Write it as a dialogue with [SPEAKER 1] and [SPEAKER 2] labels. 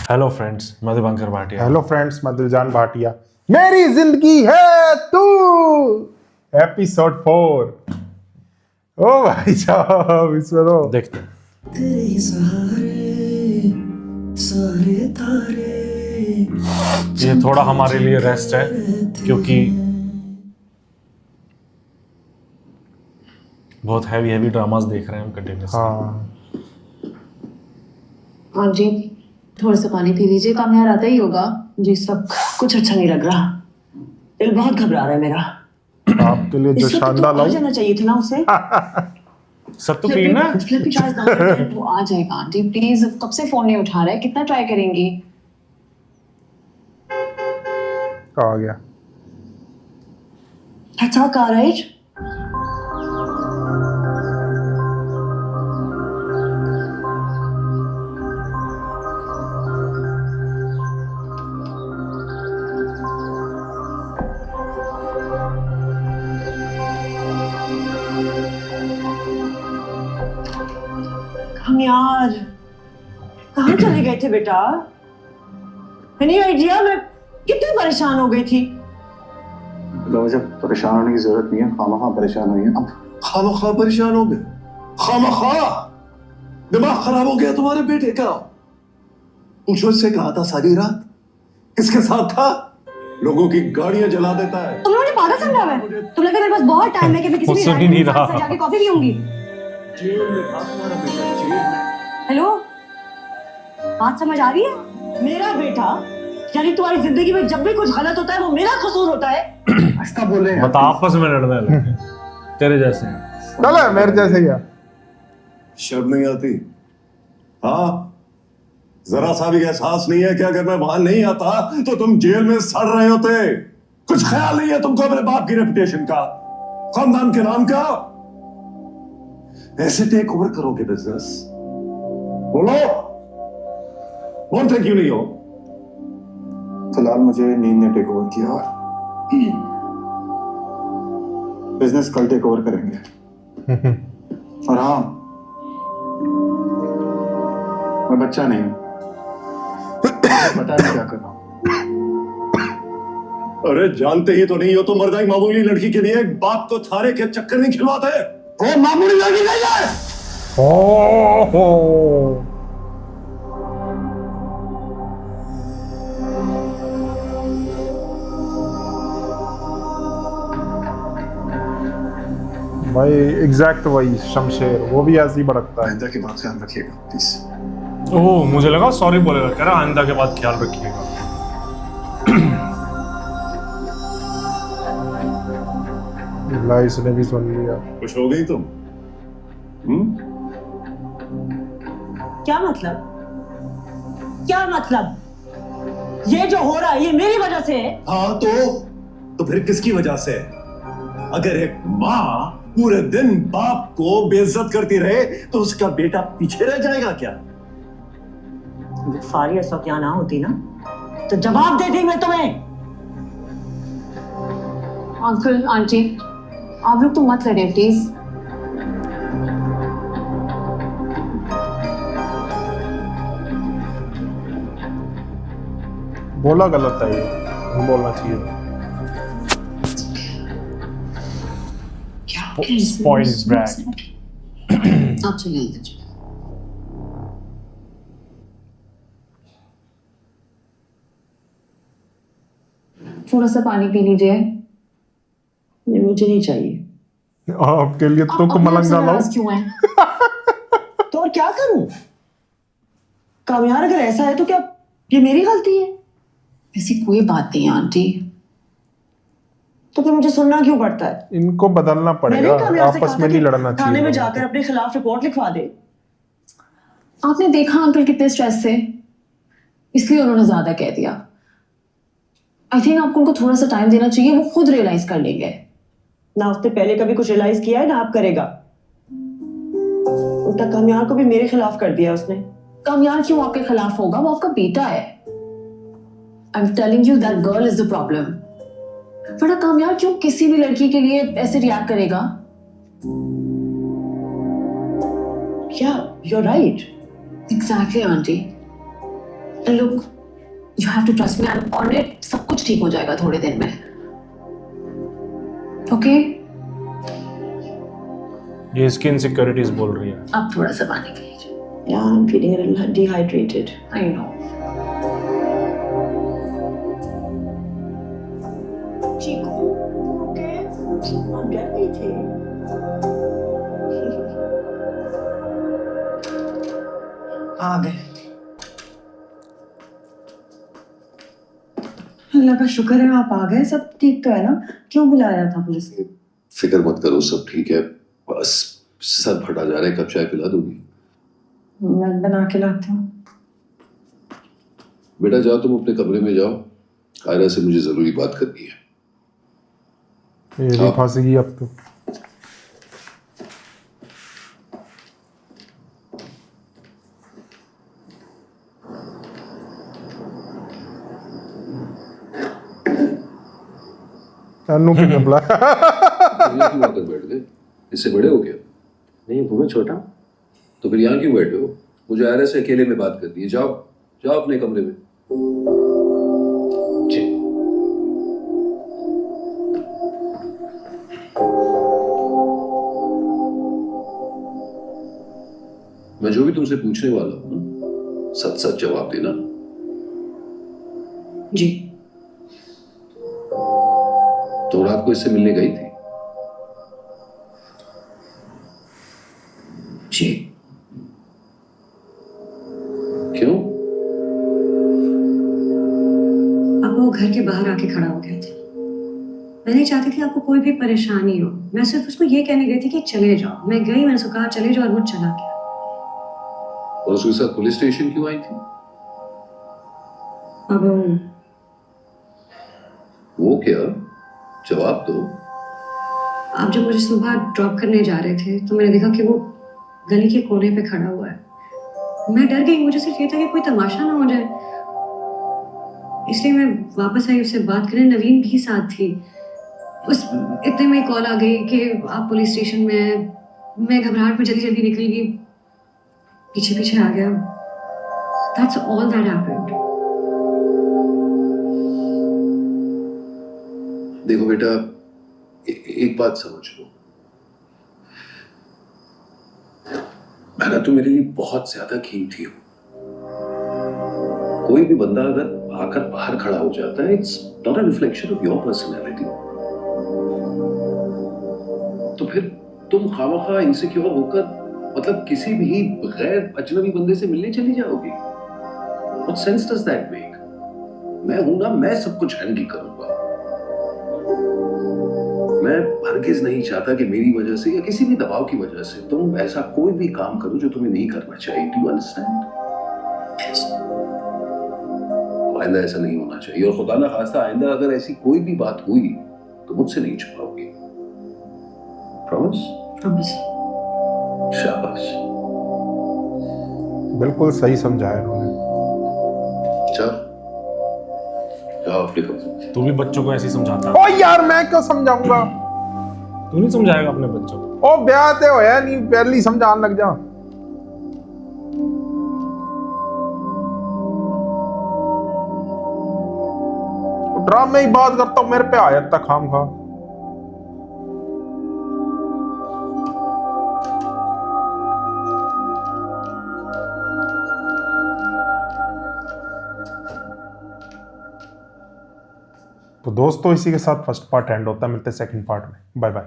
[SPEAKER 1] Hello friends, मैं Diwakar Bhatia.
[SPEAKER 2] Hello friends, मैं दिलजान भाटिया। मेरी जिंदगी है तू, एपिसोड 4। ओ भाई साहब, इसमें तो
[SPEAKER 1] देखते हैं।
[SPEAKER 3] तेरे सहारे सारे तारे
[SPEAKER 1] ये थोड़ा हमारे लिए रेस्ट है क्योंकि बहुत हैवी ड्रामास देख रहे हैं हम कंटिन्यूसली।
[SPEAKER 2] हाँ,
[SPEAKER 4] हाँ जी, थोड़ा सा पानी पी लीजिए, काम यार आता ही होगा।
[SPEAKER 3] जी सब कुछ अच्छा नहीं लग रहा। दिल बहुत घबरा रहा है मेरा।
[SPEAKER 2] आपके लिए जो
[SPEAKER 3] इससे तो
[SPEAKER 2] शानदार
[SPEAKER 3] आ
[SPEAKER 2] लाऊं।
[SPEAKER 3] जाना चाहिए था ना उसे।
[SPEAKER 1] सत्तू पीना।
[SPEAKER 4] वो आ जाएगा आंटी, प्लीज। कब से फोन नहीं उठा रहा है, कितना ट्राई करेंगी?
[SPEAKER 2] आ गया।
[SPEAKER 3] That's our car, right? हम यार कहाँ चले गए थे बेटा? Any idea? मैं कितनी परेशान हो गई थी।
[SPEAKER 5] मुझे परेशान होने की जरूरत नहीं है। खामखा परेशान हुई है। अब खामखा परेशान हो गए। खामखा दिमाग खराब हो गया तुम्हारे बेटे का। पूछो इससे, कहा था सारी रात किसके साथ था? लोगों की गाड़ियां जला देता है।
[SPEAKER 4] तुम लोगों ने पागल समझा हुआ है? तुम लगा मेरे पास बहुत टाइम है कि मैं किसी भी
[SPEAKER 1] सुन ही नहीं रहा।
[SPEAKER 4] से जाके कॉफी पीऊंगी।
[SPEAKER 5] जेल में था तुम्हारा बेटा, जेल में।
[SPEAKER 4] हेलो, बात समझ आ रही है?
[SPEAKER 3] मेरा बेटा यानी तुम्हारी जिंदगी में जब भी कुछ गलत होता है वो मेरा कसूर होता है।
[SPEAKER 5] ऐसा बोले हैं।
[SPEAKER 1] बता, आपस में लड़ने लगे तेरे जैसे।
[SPEAKER 2] चलो मेरे जैसे क्या।
[SPEAKER 5] शर्म नहीं आती? हाँ, जरा सा भी एहसास नहीं है कि अगर मैं वहां नहीं आता तो तुम जेल में सड़ रहे होते। कुछ ख्याल नहीं है तुमको अपने बाप की रेपुटेशन का, खानदान के नाम का? ऐसे टेक ओवर करोगे बिजनेस? बोलो, बोलते क्यों नहीं हो? फिलहाल मुझे नींद ने टेक ओवर किया और बिजनेस कल टेक ओवर करेंगे। और हाँ, मैं बच्चा नहीं हूं, पता नहीं क्या कर रहा हूं। अरे जानते ही तो नहीं हो तुम मर्दाई मामूली लड़की के लिए एक बाप को थारे के चक्कर नहीं खिलवाते। वो मामूली लड़की नहीं है।
[SPEAKER 2] हो भाई, एग्जैक्ट वही शमशेर, वो भी ऐसे ही भड़कता है।
[SPEAKER 5] आइंदा की बात ध्यान रखिएगा प्लीज।
[SPEAKER 1] ओह, मुझे लगा सॉरी बोलेगा। कह रहा आइंदा के बाद ख्याल रखिएगा।
[SPEAKER 2] लाइस ने भी सुन लिया।
[SPEAKER 5] खुश हो गई तुम?
[SPEAKER 3] क्या मतलब? क्या मतलब? ये जो हो रहा है ये मेरी वजह से है।
[SPEAKER 5] हाँ तो फिर किसकी वजह से? अगर एक माँ पूरे दिन बाप को बेइज्जत करती रहे तो उसका बेटा पीछे रह जाएगा क्या?
[SPEAKER 3] अगर फारिया सौकिया ना होती ना तो जवाब देती मैं तुम्हें।
[SPEAKER 4] अंकल आंटी, आप लोग तो मत लड़े प्लीज।
[SPEAKER 2] बोला गलत है, ये नहीं बोलना चाहिए।
[SPEAKER 1] Spoils brat.
[SPEAKER 4] आप चलिए अंदर चलिए। थोड़ा सा पानी पी लीजिए।
[SPEAKER 3] ये मुझे नहीं चाहिए।
[SPEAKER 2] आपके लिए तो
[SPEAKER 4] आप
[SPEAKER 2] मलंगा लाओ।
[SPEAKER 4] नाराज क्यों हैं?
[SPEAKER 3] तो और क्या करूं? कामयार अगर ऐसा है तो क्या ये मेरी गलती है?
[SPEAKER 4] ऐसी कोई बात नहीं है आंटी।
[SPEAKER 3] तो फिर मुझे सुनना क्यों पड़ता है?
[SPEAKER 2] इनको बदलना पड़ेगा,
[SPEAKER 3] मैंने कामयार से
[SPEAKER 2] आपस
[SPEAKER 3] कहा
[SPEAKER 2] में
[SPEAKER 3] था
[SPEAKER 2] नहीं
[SPEAKER 3] कि
[SPEAKER 2] लड़ना
[SPEAKER 3] थाने
[SPEAKER 2] चाहिए।
[SPEAKER 3] में जाकर अपने खिलाफ रिपोर्ट लिखवा दे।
[SPEAKER 4] आपने देखा अंकल कितने स्ट्रेस थे, इसलिए उन्होंने ज्यादा कह दिया। आई थिंक आपको उनको थोड़ा सा टाइम देना चाहिए, वो खुद रियलाइज कर लेंगे।
[SPEAKER 3] ना उसने पहले कभी कुछ रियलाइज किया है ना आप करेगा। उल्टा कामयार को भी मेरे खिलाफ कर दिया उसने।
[SPEAKER 4] कामयार क्यों आपके खिलाफ होगा? वो आपका बेटा है। I am telling you that girl is the problem. बड़ा कामयार क्यों किसी भी लड़की के लिए ऐसे रिएक्ट करेगा?
[SPEAKER 3] क्या? You're right.
[SPEAKER 4] Exactly aunty. Look, you have to trust me. I'm on it. सब कुछ ठीक हो जाएगा थोड़े दिन में. Okay?
[SPEAKER 1] ये इसकी इनसिक्योरिटीज बोल रही है.
[SPEAKER 4] अब थोड़ा सा पानी पीजिए.
[SPEAKER 3] Yeah, I'm feeling a little dehydrated.
[SPEAKER 4] I know.
[SPEAKER 3] Chiku, okay? I'm डर गई थी. आ गए. अल्लाह का शुक्र है आप आ गए. सब ठीक तो है ना? क्यों बुलाया था पुलिस ने?
[SPEAKER 5] फिक्र मत करो, सब ठीक है. बस सर फटा जा रहा है. कब चाय पिला दोगी?
[SPEAKER 3] मैं बना के लाती हूँ.
[SPEAKER 5] बेटा जाओ, तुम अपने कमरे में जाओ. कायरा से मुझे जरूरी बात करनी है.
[SPEAKER 2] ये भी फंसेगी अब तो. अनु कितने बुलाया?
[SPEAKER 5] ये क्यों आकर बैठ गए? इससे बड़े हो क्या?
[SPEAKER 6] नहीं तुम्हें छोटा.
[SPEAKER 5] तो फिर यहाँ क्यों बैठे हो? मुझे आयरा से अकेले में बात करनी है. जाओ जाओ अपने कमरे में.
[SPEAKER 6] जी.
[SPEAKER 5] मैं जो भी तुमसे पूछने वाला हूँ ना, सच सच जवाब देना.
[SPEAKER 3] जी.
[SPEAKER 5] तो रात को इससे मिलने गई थी?
[SPEAKER 3] जी.
[SPEAKER 5] क्यों?
[SPEAKER 3] अब वो घर के बाहर आके खड़ा हो गया था. मैं नहीं चाहती थी आपको कोई भी परेशानी हो. मैं सिर्फ उसको ये कहने गई थी कि चले जाओ. मैं गई, मैंने उसको कहा चले जाओ और वो चला गया.
[SPEAKER 5] और उसके साथ पुलिस स्टेशन क्यों आई थी?
[SPEAKER 3] अब
[SPEAKER 5] वो क्या? जवाब दो.
[SPEAKER 3] आप जब मुझे सुबह ड्रॉप करने जा रहे थे तो मैंने देखा कि वो गली के कोने पे खड़ा हुआ है. मैं डर गई. मुझे सिर्फ ये था कि कोई तमाशा ना हो जाए, इसलिए मैं वापस आई उससे बात करने. नवीन भी साथ थी. उस इतने में कॉल आ गई कि आप पुलिस स्टेशन में हैं. मैं घबराहट में जल्दी जल्दी निकल गई, पीछे पीछे आ गया. That's all that happened.
[SPEAKER 5] देखो बेटा, एक बात समझ लो. मैं तो मेरे लिए बहुत ज्यादा कीमती हूं. कोई भी बंदा अगर आकर बाहर खड़ा हो जाता है, it's not a reflection of your personality. तो फिर तुम खामखा इनसिक्योर होकर मतलब किसी भी गैर अजनबी बंदे से मिलने चली जाओगी. What sense does that make? मैं हूं ना, मैं सब कुछ हैंडल करूंगा. मैं हरगिज नहीं चाहता कि मेरी वजह से या किसी भी दबाव की वजह से तुम ऐसा कोई भी काम करो जो तुम्हें नहीं करना चाहिए. Do you understand? आइंदा ऐसा नहीं होना चाहिए. और खुदा ना खास्ता आइंदा अगर ऐसी कोई भी बात हुई तो मुझसे नहीं छुपाओगी. Promise?
[SPEAKER 3] Promise.
[SPEAKER 5] शाबाश.
[SPEAKER 2] बिल्कुल सही समझाया उन्होंने.
[SPEAKER 5] चल जाओ अपने कमरे.
[SPEAKER 1] तू भी बच्चों को ऐसे ही समझाता है.
[SPEAKER 2] ओ यार मैं क्यों समझाऊंगा?
[SPEAKER 1] तू नहीं समझाएगा अपने बच्चों को?
[SPEAKER 2] ओ ब्याह ते होया नहीं, पहले ही समझाने लग जा. ड्रामे ही बात करता हूँ, मेरे पे आया तक खाम खा. तो दोस्तों इसी के साथ फर्स्ट पार्ट एंड होता है. मिलते हैं सेकंड पार्ट में. Bye bye.